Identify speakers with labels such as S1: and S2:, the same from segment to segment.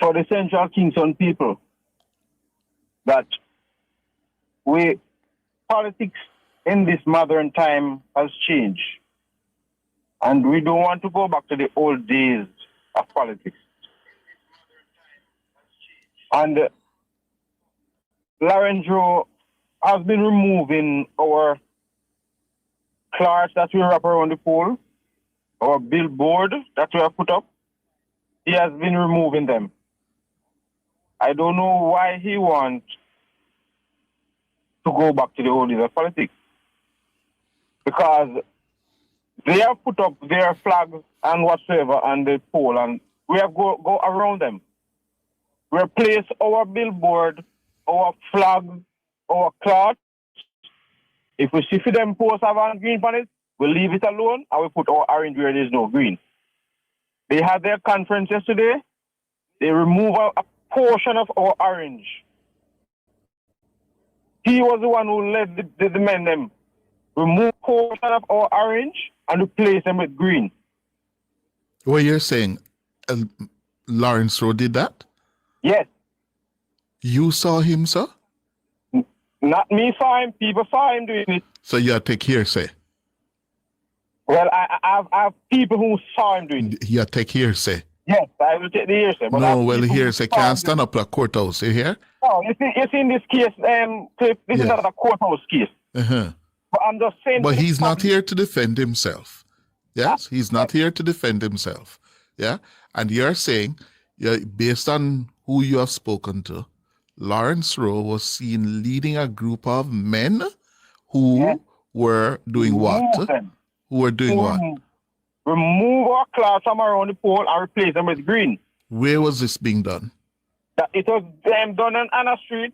S1: for the Central Kingston people that politics in this modern time has changed. And we don't want to go back to the old days of politics. And Lawrence Rowe has been removing our cloths that we wrap around the pole, our billboard that we have put up. He has been removing them. I don't know why he wants to go back to the old days of politics. Because they have put up their flags and whatsoever on the pole, and we have go around them. We have placed our billboard, our flag, our cloth. If we see for them posts have on green on it, we'll leave it alone and we put our orange where there's no green. They had their conference yesterday. They removed a portion of our orange. He was the one who led the men them remove a portion of our orange and replace them with green.
S2: What you're saying, Lawrence Rowe did that?
S1: Yes.
S2: You saw him, sir?
S1: Not me saw him, people saw him doing it.
S2: So you take hearsay?
S1: Well, I have people who saw him doing it.
S2: You take hearsay?
S1: Yes, I will take the hearsay. But
S2: no, well, hearsay can't stand up at courthouse, you hear?
S1: No, you see in this case, Cliff, this is not a courthouse case.
S2: Uh-huh.
S1: But I'm just saying...
S2: But he's not here to defend himself. Yes, he's not here to defend himself. Yeah, and you're saying, based on who you have spoken to, Lawrence Rowe was seen leading a group of men who were doing what? Who were doing what?
S1: Remove our cloths from around the pole and replace them with green.
S2: Where was this being done?
S1: It was done on Anna Street.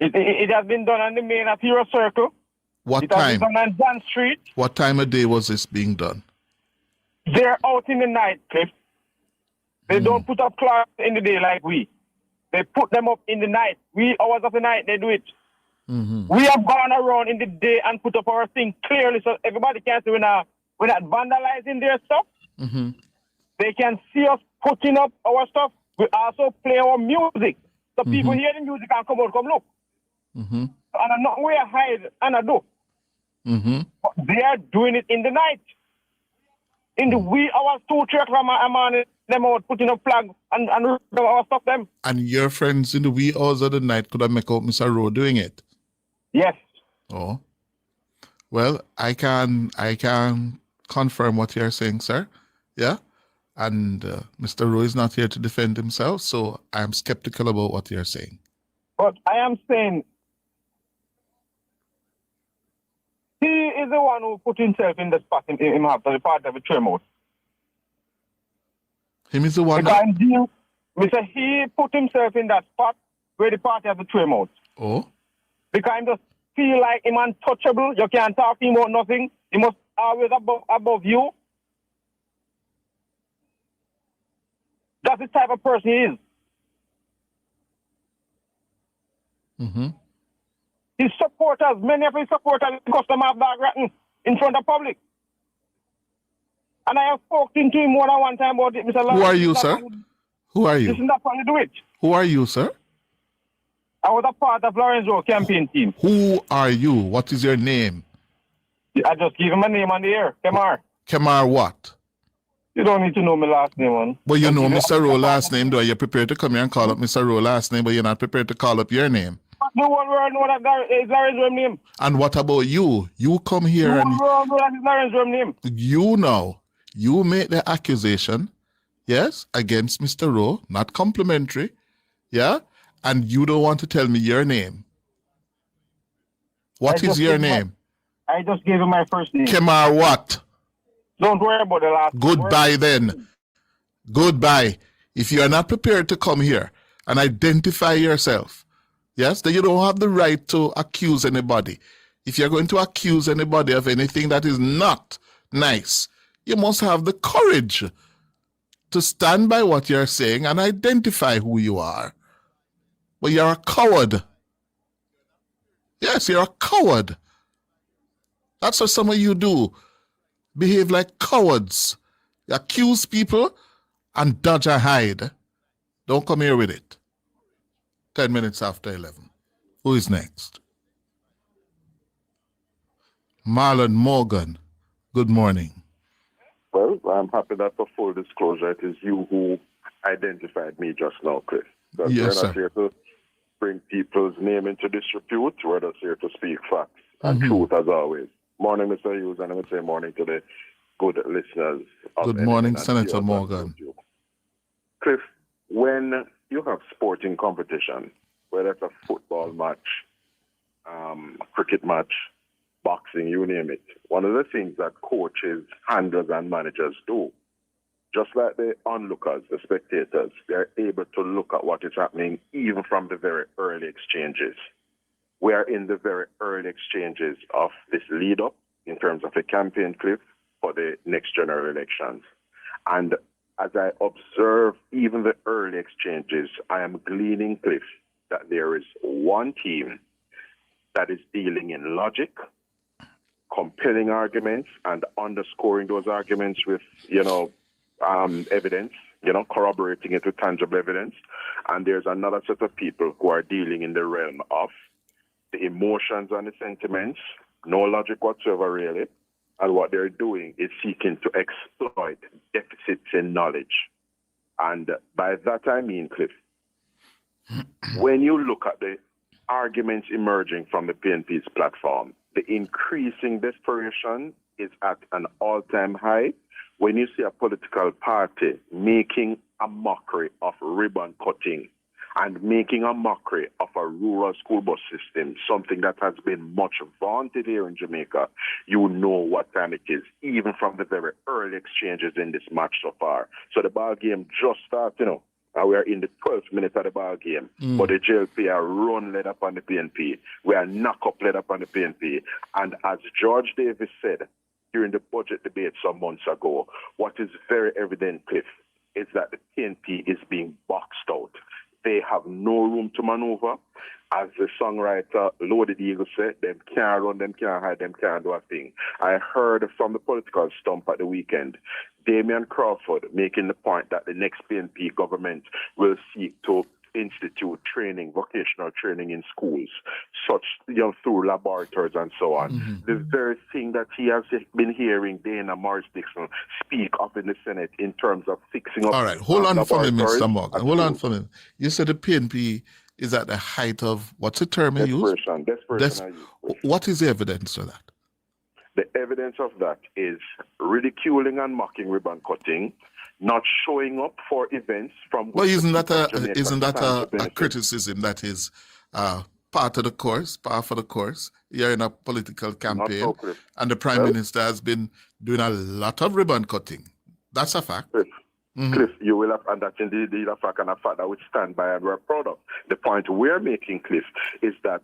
S1: It has been done on the main at Hero Circle.
S2: What
S1: it
S2: time?
S1: It has been done on John Street.
S2: What time of day was this being done?
S1: They're out in the night, Cliff. They don't put up cloths in the day like we. They put them up in the night. We hours of the night, they do it. We have gone around in the day and put up our thing clearly so everybody can see we're not vandalizing their stuff. They can see us putting up our stuff. We also play our music. So people hear the music and come out, come look. And I'm not where I hide and I do. But they are doing it in the night. In the wee hours, 2, 3 o'clock, I'm them out putting up flag and our stuff them.
S2: And your friends in the wee hours of the night could have make out Mr. Rowe doing it?
S1: Yes.
S2: Oh. Well, I can confirm what you're saying, sir. Yeah? And Mr. Rowe is not here to defend himself, so I'm skeptical about what you're saying.
S1: But I am saying he is the one who put himself in the spot in after the party of the tremor.
S2: Him is the one
S1: Mr. He put himself in that spot where the party has the tremor.
S2: Oh.
S1: Because I just feel like him untouchable. You can't talk to him about nothing. He must always above you. That's the type of person he is. His supporters, many of his supporters, custom have dog rotten in front of public. And I have spoken to him more than one time about it, Mr. Lawrence.
S2: Who are you, sir? Who are you?
S1: This is not how you do it.
S2: Who are you, sir?
S1: I was a part of Lawrence Rowe campaign team.
S2: Who are you? What is your name?
S1: I just give him a name on the air. Kemar.
S2: Kemar what?
S1: You don't need to know my last name, man.
S2: But you know Mr. Rowe last name, though. You're prepared to come here and call up Mr. Rowe last name, but you're not prepared to call up your name.
S1: The one where I know that is Lawrence Rowe name.
S2: And what about you? You come here and...
S1: that is Lawrence Rowe name.
S2: You know, you make the accusation, yes, against Mr. Rowe, not complimentary, yeah? And you don't want to tell me your name. What is your name?
S1: I just gave him my first name.
S2: Kemar what?
S1: Don't worry about the last name.
S2: Goodbye then. Goodbye. If you are not prepared to come here and identify yourself, yes, then you don't have the right to accuse anybody. If you're going to accuse anybody of anything that is not nice, you must have the courage to stand by what you're saying and identify who you are. But you're a coward. Yes, you're a coward. That's what some of you do. Behave like cowards. You accuse people and dodge and hide. Don't come here with it. 10 minutes after 11. Who is next? Marlon Morgan. Good morning.
S3: Well, I'm happy that for full disclosure, it is you who identified me just now, Chris. Because
S2: Yes,
S3: we're not
S2: sir.
S3: here to bring people's name into disrepute. We're just here to speak facts and truth as always. Morning, Mr. Hughes, and I would say morning to the good listeners.
S2: Good morning, Senator Morgan.
S3: Cliff, when you have sporting competition, whether it's a football match, cricket match, boxing, you name it, one of the things that coaches, handlers, and managers do, just like the onlookers, the spectators, they're able to look at what is happening even from the very early exchanges. We are in the very early exchanges of this lead-up in terms of a campaign, Cliff, for the next general elections. And as I observe even the early exchanges, I am gleaning, Cliff, that there is one team that is dealing in logic, compelling arguments, and underscoring those arguments with, evidence, corroborating it with tangible evidence. And there's another set of people who are dealing in the realm of the emotions and the sentiments, no logic whatsoever, really. And what they're doing is seeking to exploit deficits in knowledge. And by that I mean, Cliff, when you look at the arguments emerging from the PNP's platform, the increasing desperation is at an all-time high. When you see a political party making a mockery of ribbon cutting and making a mockery of a rural school bus system, something that has been much vaunted here in Jamaica, you know what time it is, even from the very early exchanges in this match so far. So the ball game just started, and we are in the 12th minute of the ball game. But the JLP are run led up on the PNP. We are knock up led up on the PNP. And as George Davis said during the budget debate some months ago, what is very evident, Cliff, is that the PNP is being boxed out. They have no room to maneuver. As the songwriter Loaded Eagle said, them can't run, them can't hide, them can't do a thing. I heard from the political stump at the weekend, Damian Crawford making the point that the next PNP government will seek to institute training, vocational training in schools, such through laboratories and so on. The very thing that he has been hearing Dana Morris Dixon speak up in the Senate in terms of fixing up.
S2: All right, hold on for me, Mr. Morgan. Hold on for me. You said the PNP is at the height of, what's the term you use? Desperation. What is the evidence of that?
S3: The evidence of that is ridiculing and mocking ribbon cutting, not showing up for events from.
S2: Well, isn't that a criticism that is part of the course, par for the course? You're in a political campaign, and the Prime Minister has been doing a lot of ribbon cutting. That's a fact.
S3: Cliff, you will have, and that's indeed a fact, and a fact that we stand by and we're proud of. The point we're making, Cliff, is that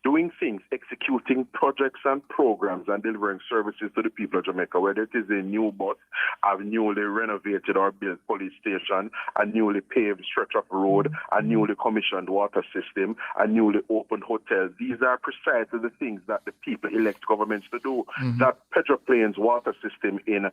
S3: doing things, executing projects and programs and delivering services to the people of Jamaica, whether it is a new bus, a newly renovated or built police station, a newly paved stretch of road, a newly commissioned water system, a newly opened hotel. These are precisely the things that the people elect governments to do. That Pedro Plains water system in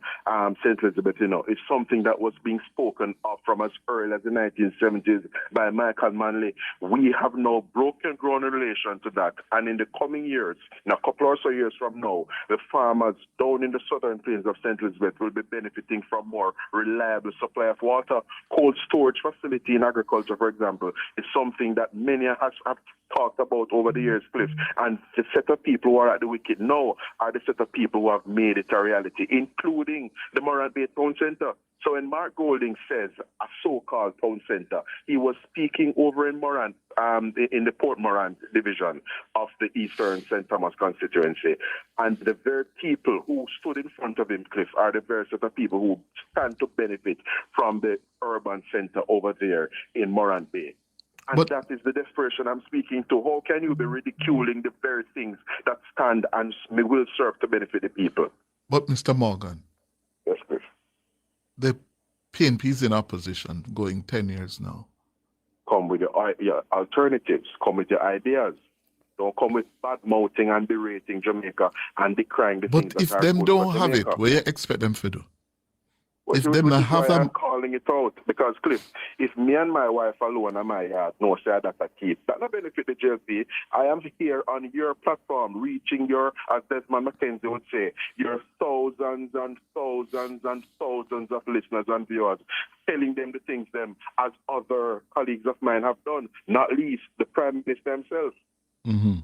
S3: St. Elizabeth, is something that was being spoken of from as early as the 1970s by Michael Manley. We have now broken ground in relation to that. And in the coming years, in a couple or so years from now, the farmers down in the southern plains of St. Elizabeth will be benefiting from more reliable supply of water. Cold storage facility in agriculture, for example, is something that many have talked about over the years, Cliff. And the set of people who are at the wicket now are the set of people who have made it a reality, including the Morant Bay Town Centre. So when Mark Golding says a so-called town centre, he was speaking over in Morant, in the Port Morant division of the Eastern St. Thomas constituency. And the very people who stood in front of him, Cliff, are the very set of people who stand to benefit from the urban centre over there in Morant Bay. And that is the desperation I'm speaking to. How can you be ridiculing the very things that stand and will serve to benefit the people?
S2: But Mr. Morgan.
S3: Yes, Cliff.
S2: The PNP is in opposition going 10 years now.
S3: Come with your alternatives. Come with your ideas. Don't come with bad-mouthing and berating Jamaica and decrying the things that are good for Jamaica.
S2: But if them don't have it, what do you expect them to do? If them
S3: Which
S2: not
S3: is
S2: have
S3: why
S2: a
S3: I'm calling it out. Because, Cliff, if me and my wife alone in my yard, no, say that I keep, that not benefit the JLP. I am here on your platform, reaching your, as Desmond McKenzie would say, your thousands and thousands and thousands of listeners and viewers, telling them the things them as other colleagues of mine have done, not least the Prime Minister himself.
S2: Mm-hmm.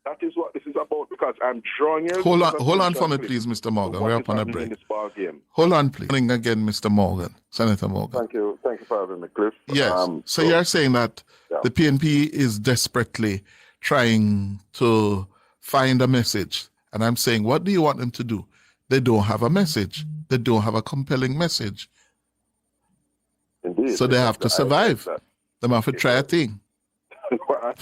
S3: That is what this is about, because I'm drawing your
S2: Hold on for me, please, Mr. Morgan. We're up on a break.
S3: In this ball game.
S2: Hold on, please. Again, Mr. Morgan, Senator Morgan.
S3: Thank you for having me, Cliff.
S2: Yes. So you're saying that the PNP is desperately trying to find a message. And I'm saying, what do you want them to do? They don't have a message. They don't have a compelling message.
S3: Indeed.
S2: So they have to survive. They have to try a thing.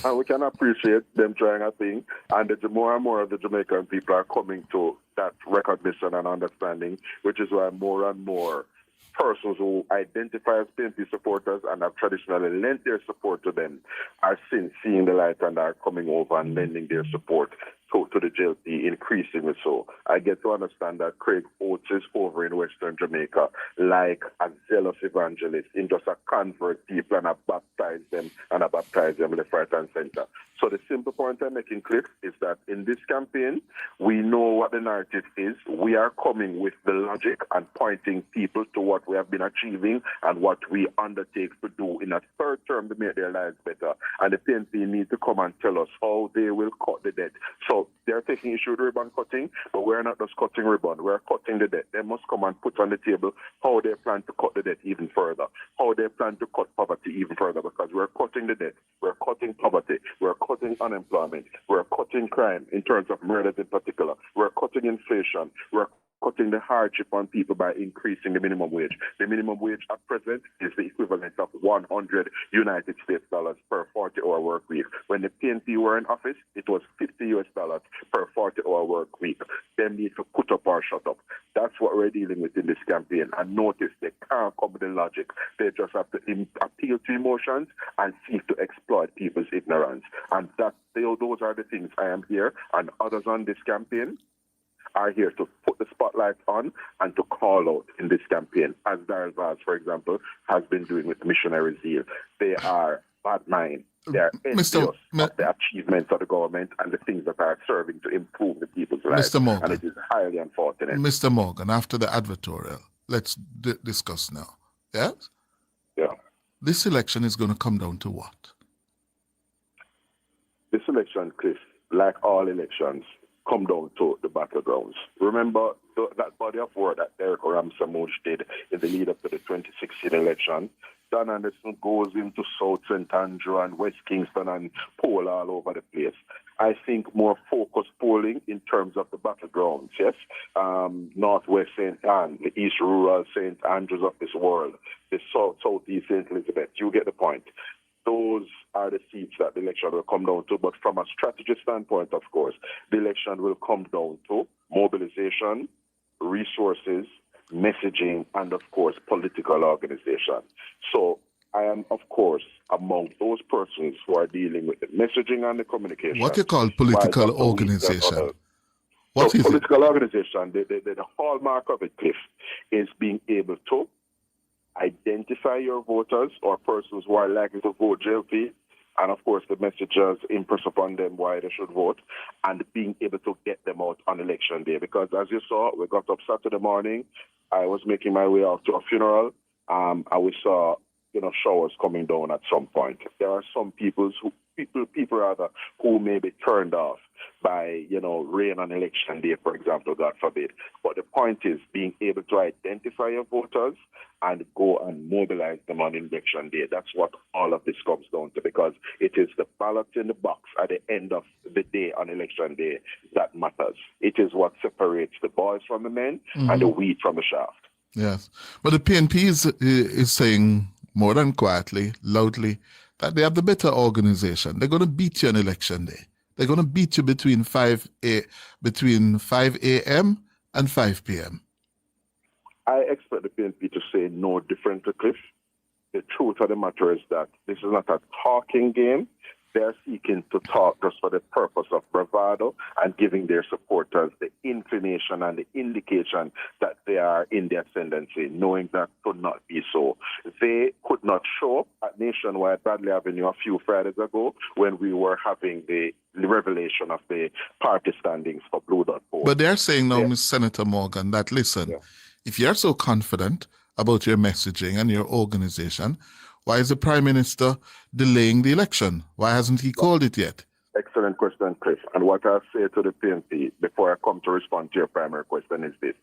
S3: And we can appreciate them trying a thing, and more and more of the Jamaican people are coming to that recognition and understanding, which is why more and more persons who identify as PNP supporters and have traditionally lent their support to them are seeing the light and are coming over and lending their support to the JLP, increasingly so. I get to understand that Craig Oates is over in Western Jamaica like a zealous evangelist, in just a convert people and I baptize them left, right, and center. So the simple point I'm making, Cliff, is that in this campaign, we know what the narrative is. We are coming with the logic and pointing people to what we have been achieving and what we undertake to do in a third term to make their lives better. And the PNP need to come and tell us how they will cut the debt. So they're taking issue with ribbon cutting, but we're not just cutting ribbon, we're cutting the debt. They must come and put on the table how they plan to cut the debt even further, how they plan to cut poverty even further, because we're cutting the debt, we're cutting poverty, we're cutting unemployment, we're cutting crime in terms of murders in particular, we're cutting inflation, we're cutting the hardship on people by increasing the minimum wage. The minimum wage at present is the equivalent of 100 United States dollars per 40-hour work week. When the PNP were in office, it was $50 per 40-hour work week. They need to put up or shut up. That's what we're dealing with in this campaign. And notice they can't come with the logic. They just have to appeal to emotions and seek to exploit people's ignorance. And those are the things I am here and others on this campaign are here to put the spotlight on and to call out in this campaign, as Daryl Vaz, for example, has been doing with Missionary Zeal. They are bad mind. They are envious of the achievements of the government and the things that are serving to improve the people's lives.
S2: Mr. Morgan,
S3: and it is highly unfortunate.
S2: Mr. Morgan, after the advertorial, let's discuss now. Yes?
S3: Yeah.
S2: This election is going to come down to what? This
S3: election, Chris, like all elections, come down to the battlegrounds. Remember that body of work that Derek Ramsamush did in the lead up to the 2016 election. Dan Anderson goes into South St. Andrew and West Kingston and poll all over the place. I think more focused polling in terms of the battlegrounds, yes? Northwest St. Anne, the East Rural St. Andrews of this world, the Southeast St. Elizabeth. You get the point. Those are the seats that the election will come down to. But from a strategy standpoint, of course, the election will come down to mobilization, resources, messaging, and, of course, political organization. So I am, of course, among those persons who are dealing with the messaging and the communication.
S2: What you call political organization?
S3: Political organization, the hallmark of it, Cliff, is being able to identify your voters or persons who are likely to vote JLP, and of course the messages impress upon them why they should vote, and being able to get them out on election day. Because as you saw, we got up Saturday morning, I was making my way out to a funeral, and we saw showers coming down at some point. There are some people who may be turned off by, rain on election day, for example, God forbid. But the point is being able to identify your voters and go and mobilize them on election day. That's what all of this comes down to, because it is the ballot in the box at the end of the day on election day that matters. It is what separates the boys from the men and the wheat from the shaft.
S2: Yes. But the PNP is saying more than quietly, loudly, that they have the better organization. They're going to beat you on election day. They're going to beat you between 5 a.m. and 5 p.m.
S3: I expect the PNP to say no differently, Cliff. The truth of the matter is that this is not a talking game. They're seeking to talk just for the purpose of bravado and giving their supporters the inclination and the indication that they are in the ascendancy, knowing that could not be so. They could not show up at Nationwide Bradley Avenue a few Fridays ago when we were having the revelation of the party standings for Blue Dot Poll.
S2: But they're saying now, Ms. Senator Morgan, that listen, if you're so confident about your messaging and your organization, why is the Prime Minister delaying the election? Why hasn't he called it yet?
S3: Excellent question, Cliff. And what I say to the PNP before I come to respond to your primary question is this.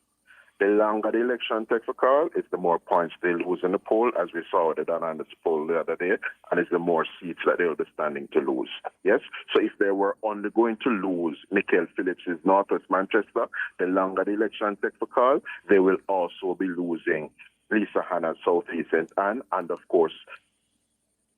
S3: The longer the election takes for call, it's the more points they lose in the poll, as we saw the Donald's poll the other day, and it's the more seats that they'll be standing to lose. Yes? So if they were only going to lose Michael Phillips' Northwest Manchester, the longer the election takes for call, they will also be losing Lisa Hanna's Southeast St. Anne, and of course,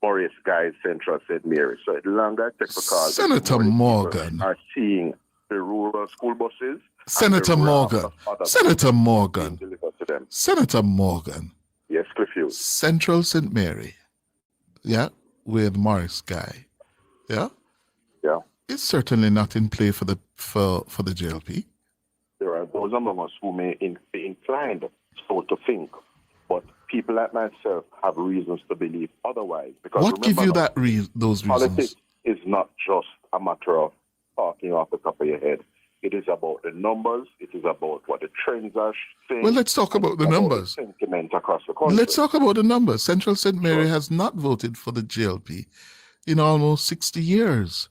S3: Maurice Guy's Central St. Mary. So the longer it takes for call,
S2: Senator Morgan
S3: are seeing the rural school buses.
S2: Senator Morgan. Senator Morgan. Senator Morgan.
S3: Yes, Cliff.
S2: Central St. Mary. Yeah, with Morris Guy. Yeah.
S3: Yeah.
S2: It's certainly not in play for the JLP.
S3: There are those among us who may be inclined so to think, but people like myself have reasons to believe otherwise. Because
S2: what give you those reasons?
S3: Politics is not just a matter of talking off the top of your head. It is about the numbers. It is about what the trends are saying.
S2: Well, let's talk about the numbers.
S3: Sentiment across the country.
S2: Let's talk about the numbers. Central St. Mary has not voted for the GLP in almost 60 years.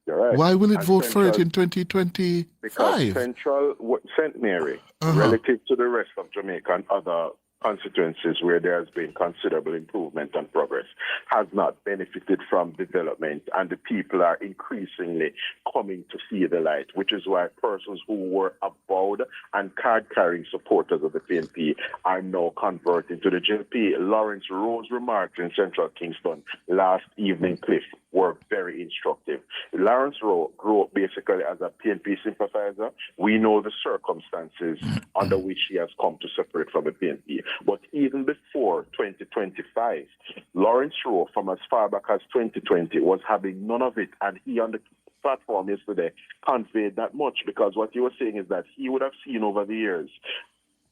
S3: You're right.
S2: Why will it vote for it in 2025?
S3: Because Central St. Mary, relative to the rest of Jamaica and other constituencies where there has been considerable improvement and progress, has not benefited from development, and the people are increasingly coming to see the light, which is why persons who were avowed and card-carrying supporters of the PNP are now converting to the JLP. Lawrence Rowe's remarks in Central Kingston last evening, Cliff, were very instructive. Lawrence Rowe grew up basically as a PNP sympathizer. We know the circumstances under which he has come to separate from the PNP. But even before 2025, Lawrence Rowe, from as far back as 2020, was having none of it. And he, on the platform yesterday, conveyed that much, because what he was saying is that he would have seen over the years,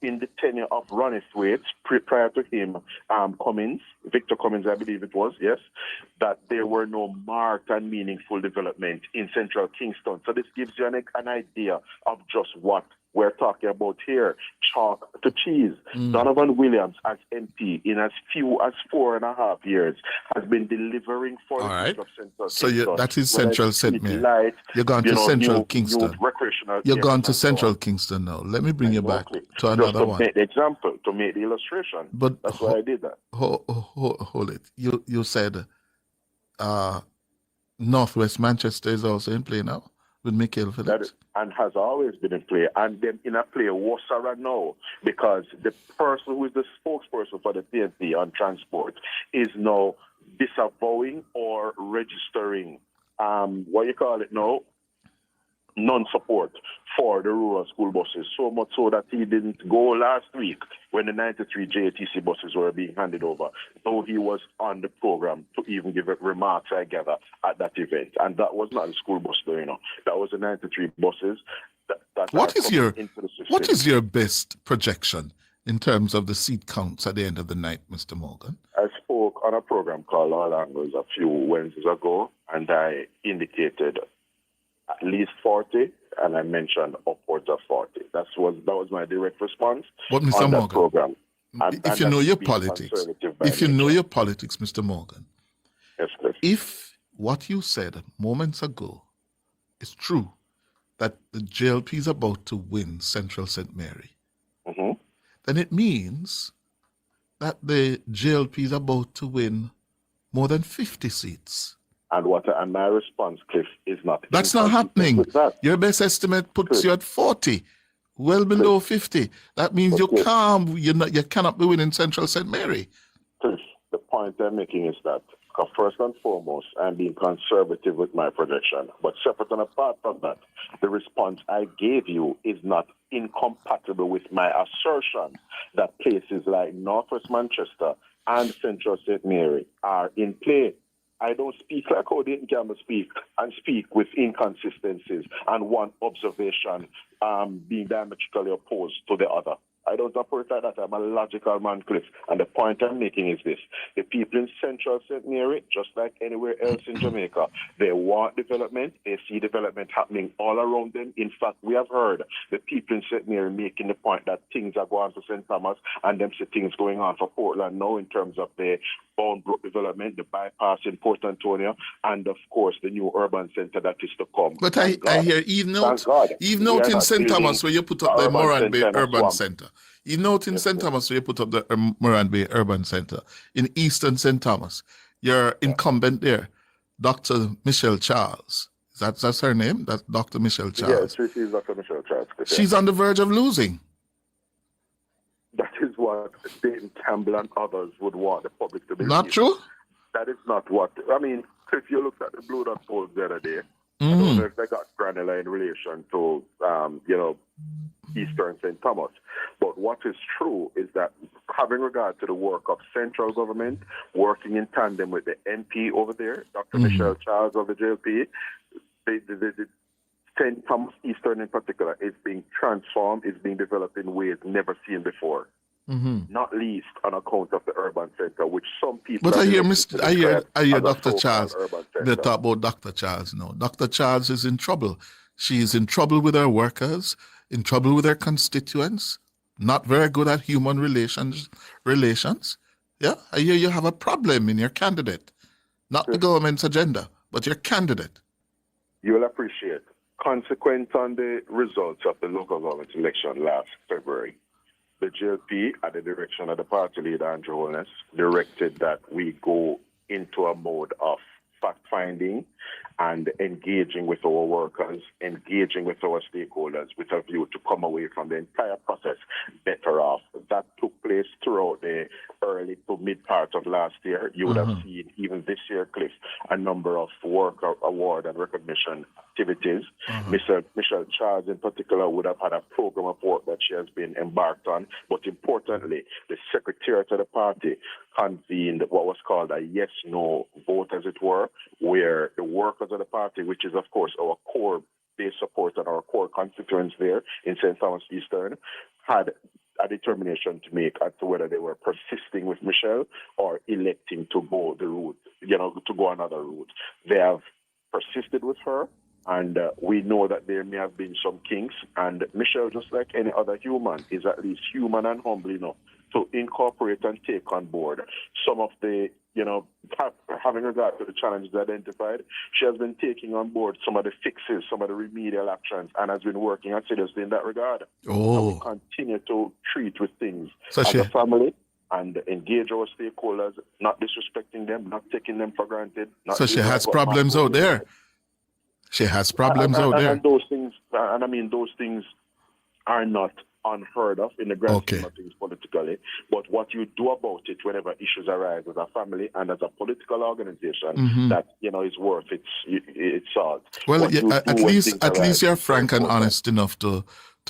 S3: in the tenure of Ronnie Thwaites, prior to him, Victor Cummins, I believe it was, yes, that there were no marked and meaningful development in Central Kingston. So this gives you an idea of just what we're talking about here. Chalk to cheese. Donovan Williams, as MP, in as few as 4.5 years, has been delivering for the people of Central Kingston.
S2: So that is Central St. Mary. You're going to Central Kingston. You're going to Central Kingston now. Let me bring you back to another one.
S3: To make the example, to make the illustration.
S2: But
S3: that's why I did that.
S2: Hold it. You said Northwest Manchester is also in play now with Michael Phillips.
S3: And has always been in play, and then in a play worse now, because the person who is the spokesperson for the PNP on transport is now disavowing or registering, non-support for the rural school buses, so much so that he didn't go last week when the 93 JTC buses were being handed over, though he was on the program to even give remarks, I gather, at that event. And that was not the school bus, that was the 93 buses.
S2: What is your best projection in terms of the seat counts at the end of the night, Mr. Morgan?
S3: I spoke on a program called All Angles a few Wednesdays ago, and I indicated at least 40, and I mentioned upwards of 40. That was my direct response
S2: on
S3: that
S2: Morgan,
S3: program.
S2: If you know your politics, Mr. Morgan,
S3: yes, please.
S2: If what you said moments ago is true, that the JLP is about to win Central St. Mary, then it means that the JLP is about to win more than 50 seats.
S3: And my response, Cliff, is not.
S2: That's not happening. Your best estimate puts you at 40, well below 50. That means you cannot be winning Central St. Mary.
S3: Cliff, the point I'm making is that, first and foremost, I'm being conservative with my projection. But separate and apart from that, the response I gave you is not incompatible with my assertion that places like Northwest Manchester and Central St. Mary are in play. I don't speak like how Dayton Campbell speak, and speak with inconsistencies and one observation being diametrically opposed to the other. I don't operate like that. I'm a logical man, Cliff. And the point I'm making is this. The people in Central St. Mary, just like anywhere else in Jamaica, they want development. They see development happening all around them. In fact, we have heard the people in St. Mary making the point that things are going for St. Thomas and them see things going on for Portland now in terms of the Boundbrook development, the bypass in Port Antonio, and of course the new urban center that is to come.
S2: But I hear even out in St. Thomas where you put up the Moran Bay Urban Center. Even out in St. Thomas where you put up the Moran Bay Urban Center. In Eastern St. Thomas, your incumbent there, Dr. Michelle Charles. That's her name? That's Dr. Michelle Charles.
S3: Yes, she's Dr. Michelle Charles.
S2: She's on the verge of losing.
S3: That is what Dayton Campbell and others would want the public to believe.
S2: Not true?
S3: That is not what... I mean, if you looked at the Blue Dot polls the other day, I don't know if they got granular in relation to, Eastern St. Thomas. But what is true is that having regard to the work of central government, working in tandem with the MP over there, Dr. Michelle Charles of the JLP, the St. Thomas Eastern in particular is being transformed, is being developed in ways never seen before. Not least on account of the urban center, which some people.
S2: But I hear Dr. Charles. They talk about Dr. Charles now. Dr. Charles is in trouble. She is in trouble with her workers, in trouble with her constituents. Not very good at human relations. Yeah, I hear you have a problem in your candidate, not the government's agenda, but your candidate.
S3: You will appreciate. Consequent on the results of the local government election last February, the GLP, at the direction of the party leader, Andrew Holness, directed that we go into a mode of fact-finding and engaging with our workers, engaging with our stakeholders with a view to come away from the entire process better off. That took place throughout the early to mid part of last year. You would have seen even this year, Cliff, a number of work award and recognition activities. Michelle Charles in particular would have had a program of work that she has been embarked on. But importantly, the secretariat of the party convened what was called a yes-no vote, as it were, where the workers of the party, which is, of course, our core base support and our core constituents there in St. Thomas Eastern, had a determination to make as to whether they were persisting with Michelle or electing to go the route, to go another route. They have persisted with her, and we know that there may have been some kinks, and Michelle, just like any other human, is at least human and humble enough to incorporate and take on board some of the, having regard to the challenges identified. She has been taking on board some of the fixes, some of the remedial actions, and has been working assiduously in that regard. And we continue to treat with things as a family and engage our stakeholders, not disrespecting them, not taking them for granted.
S2: So she has problems out there. She has problems out there.
S3: And those things, those things are not unheard of in the grand scheme of things politically. But what you do about it whenever issues arise as a family and as a political organization, that is worth its salt.
S2: Well, at least you're frank and honest enough to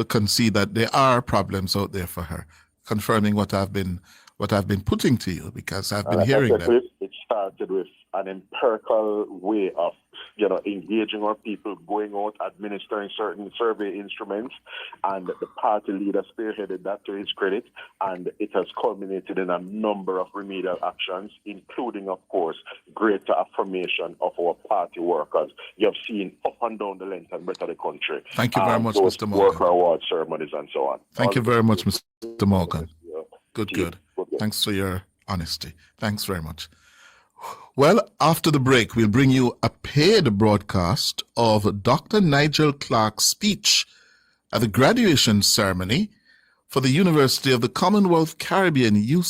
S2: concede that there are problems out there for her, confirming what I've been putting to you, because I've been hearing them.
S3: It started with an empirical way of engaging our people, going out, administering certain survey instruments, and the party leader spearheaded that to his credit, and it has culminated in a number of remedial actions, including, of course, greater affirmation of our party workers. You have seen up and down the length and breadth of the country.
S2: Thank you very much, Mr. Morgan.
S3: Worker award ceremonies and so on.
S2: Thank you very much, Mr. Morgan. Good. Thanks for your honesty. Thanks very much. Well, after the break, we'll bring you a paid broadcast of Dr. Nigel Clarke's speech at the graduation ceremony for the University of the Commonwealth Caribbean UC